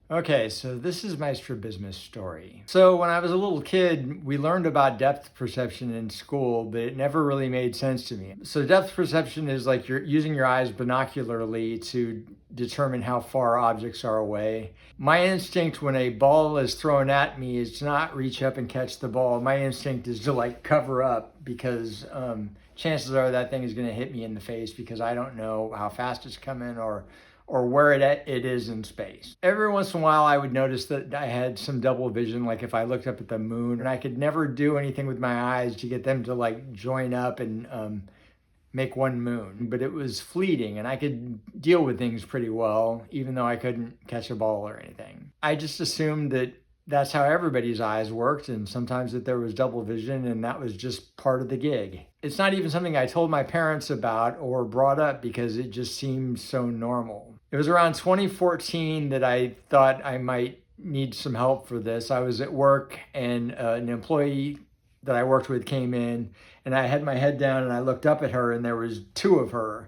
Okay, so this is my strabismus story. So when I was a little kid, we learned about depth perception in school, but it never really made sense to me. So depth perception is like you're using your eyes binocularly to determine how far objects are away. My instinct when a ball is thrown at me is to not reach up and catch the ball. My instinct is to like cover up because chances are that thing is going to hit me in the face because I don't know how fast it's coming or where it is in space. Every once in a while, I would notice that I had some double vision, like if I looked up at the moon, and I could never do anything with my eyes to get them to like join up and make one moon. But it was fleeting, and I could deal with things pretty well, even though I couldn't catch a ball or anything. I just assumed that that's how everybody's eyes worked, and sometimes that there was double vision, and that was just part of the gig. It's not even something I told my parents about or brought up because it just seemed so normal. It was around 2014 that I thought I might need some help for this. I was at work and an employee that I worked with came in and I had my head down and I looked up at her and there was two of her.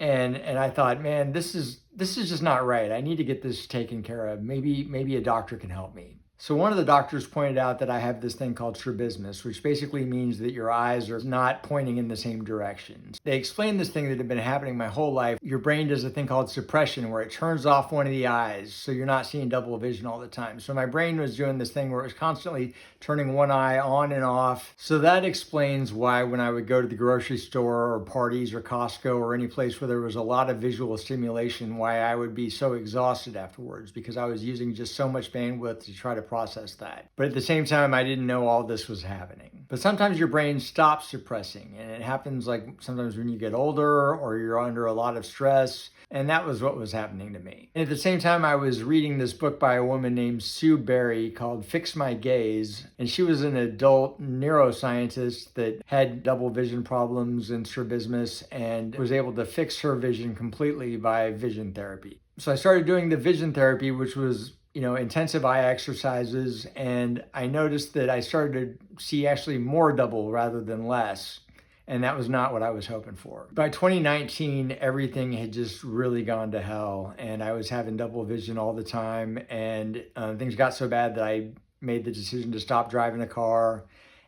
And I thought, man, this is just not right. I need to get this taken care of. Maybe a doctor can help me. So one of the doctors pointed out that I have this thing called strabismus, which basically means that your eyes are not pointing in the same directions. They explained this thing that had been happening my whole life. Your brain does a thing called suppression where it turns off one of the eyes so you're not seeing double vision all the time. So my brain was doing this thing where it was constantly turning one eye on and off. So that explains why when I would go to the grocery store or parties or Costco or any place where there was a lot of visual stimulation, why I would be so exhausted afterwards because I was using just so much bandwidth to try to process that. But at the same time, I didn't know all this was happening. But sometimes your brain stops suppressing, and it happens like sometimes when you get older or you're under a lot of stress. And that was what was happening to me. And at the same time, I was reading this book by a woman named Sue Berry called Fix My Gaze. And she was an adult neuroscientist that had double vision problems and strabismus and was able to fix her vision completely by vision therapy. So I started doing the vision therapy, which was intensive eye exercises. And I noticed that I started to see actually more double rather than less. And that was not what I was hoping for. By 2019, everything had just really gone to hell. And I was having double vision all the time. And things got so bad that I made the decision to stop driving a car.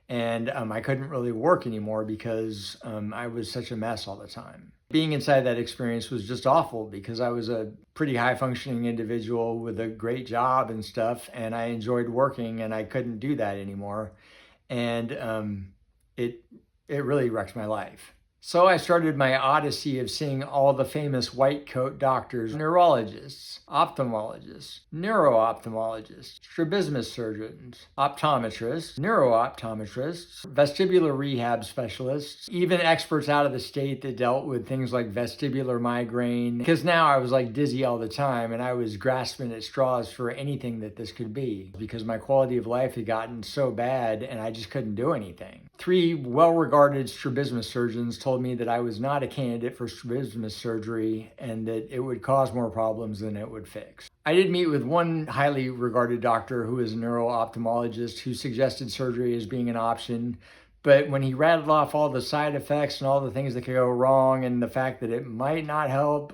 And I couldn't really work anymore because I was such a mess all the time. Being inside that experience was just awful because I was a pretty high functioning individual with a great job and stuff. And I enjoyed working and I couldn't do that anymore. And it really wrecked my life. So I started my odyssey of seeing all the famous white coat doctors, neurologists, ophthalmologists, neuro-ophthalmologists, strabismus surgeons, optometrists, neuro-optometrists, vestibular rehab specialists, even experts out of the state that dealt with things like vestibular migraine. Because now I was like dizzy all the time and I was grasping at straws for anything that this could be because my quality of life had gotten so bad and I just couldn't do anything. 3 well-regarded strabismus surgeons told me that I was not a candidate for strabismus surgery and that it would cause more problems than it would fix. I did meet with one highly regarded doctor who is a neuro-ophthalmologist who suggested surgery as being an option. But when he rattled off all the side effects and all the things that could go wrong and the fact that it might not help,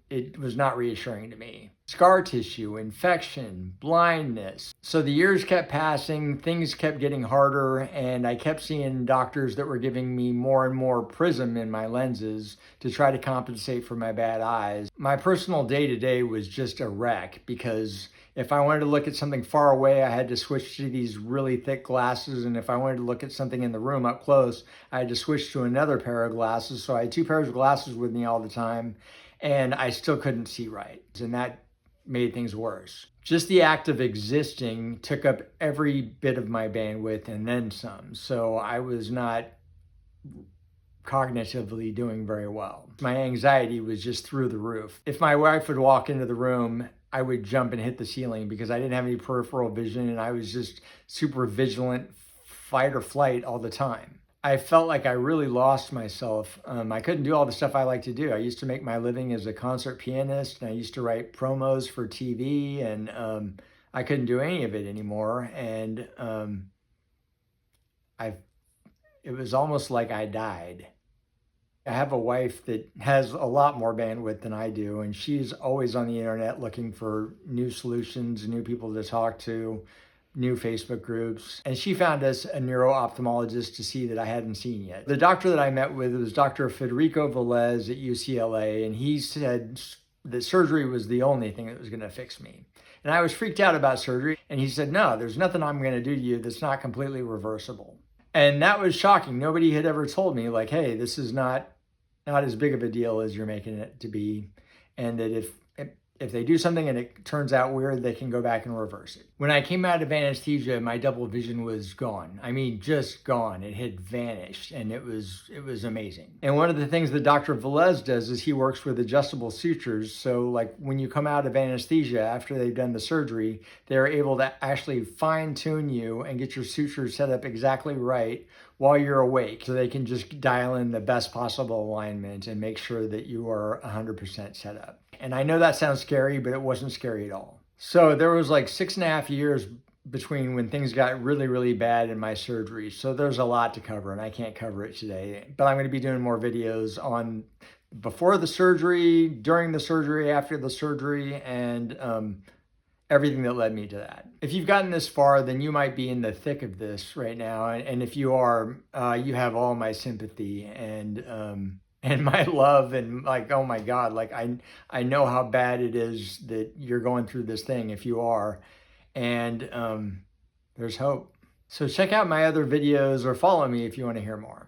it was not reassuring to me. Scar tissue, infection, blindness. So the years kept passing, things kept getting harder, and I kept seeing doctors that were giving me more and more prism in my lenses to try to compensate for my bad eyes. My personal day-to-day was just a wreck because if I wanted to look at something far away, I had to switch to these really thick glasses. And if I wanted to look at something in the room up close, I had to switch to another pair of glasses. So I had 2 pairs of glasses with me all the time, and I still couldn't see right. And that made things worse. Just the act of existing took up every bit of my bandwidth and then some. So I was not cognitively doing very well. My anxiety was just through the roof. If my wife would walk into the room, I would jump and hit the ceiling because I didn't have any peripheral vision and I was just super vigilant, fight or flight all the time. I felt like I really lost myself. I couldn't do all the stuff I like to do. I used to make my living as a concert pianist and I used to write promos for TV and I couldn't do any of it anymore. And it was almost like I died. I have a wife that has a lot more bandwidth than I do, and she's always on the internet looking for new solutions, new people to talk to, new Facebook groups. And she found us a neuro-ophthalmologist to see that I hadn't seen yet. The doctor that I met with was Dr. Federico Velez at UCLA, and he said that surgery was the only thing that was going to fix me. And I was freaked out about surgery, and he said, no, there's nothing I'm going to do to you that's not completely reversible. And that was shocking. Nobody had ever told me, like, hey, this is not as big of a deal as you're making it to be, and that if they do something and it turns out weird, they can go back and reverse it. When I came out of anesthesia, my double vision was gone. I mean, just gone. It had vanished, and it was amazing. And one of the things that Dr. Velez does is he works with adjustable sutures. So like when you come out of anesthesia after they've done the surgery, they're able to actually fine tune you and get your sutures set up exactly right while you're awake, so they can just dial in the best possible alignment and make sure that you are 100% set up. And I know that sounds scary, but it wasn't scary at all. So there was like 6.5 years between when things got really, really bad in my surgery. So there's a lot to cover, and I can't cover it today. But I'm going to be doing more videos on before the surgery, during the surgery, after the surgery, and everything that led me to that. If you've gotten this far, then you might be in the thick of this right now. And if you are, you have all my sympathy and my love, and like, oh my God, like I know how bad it is that you're going through this thing if you are, and there's hope. So check out my other videos or follow me if you want to hear more.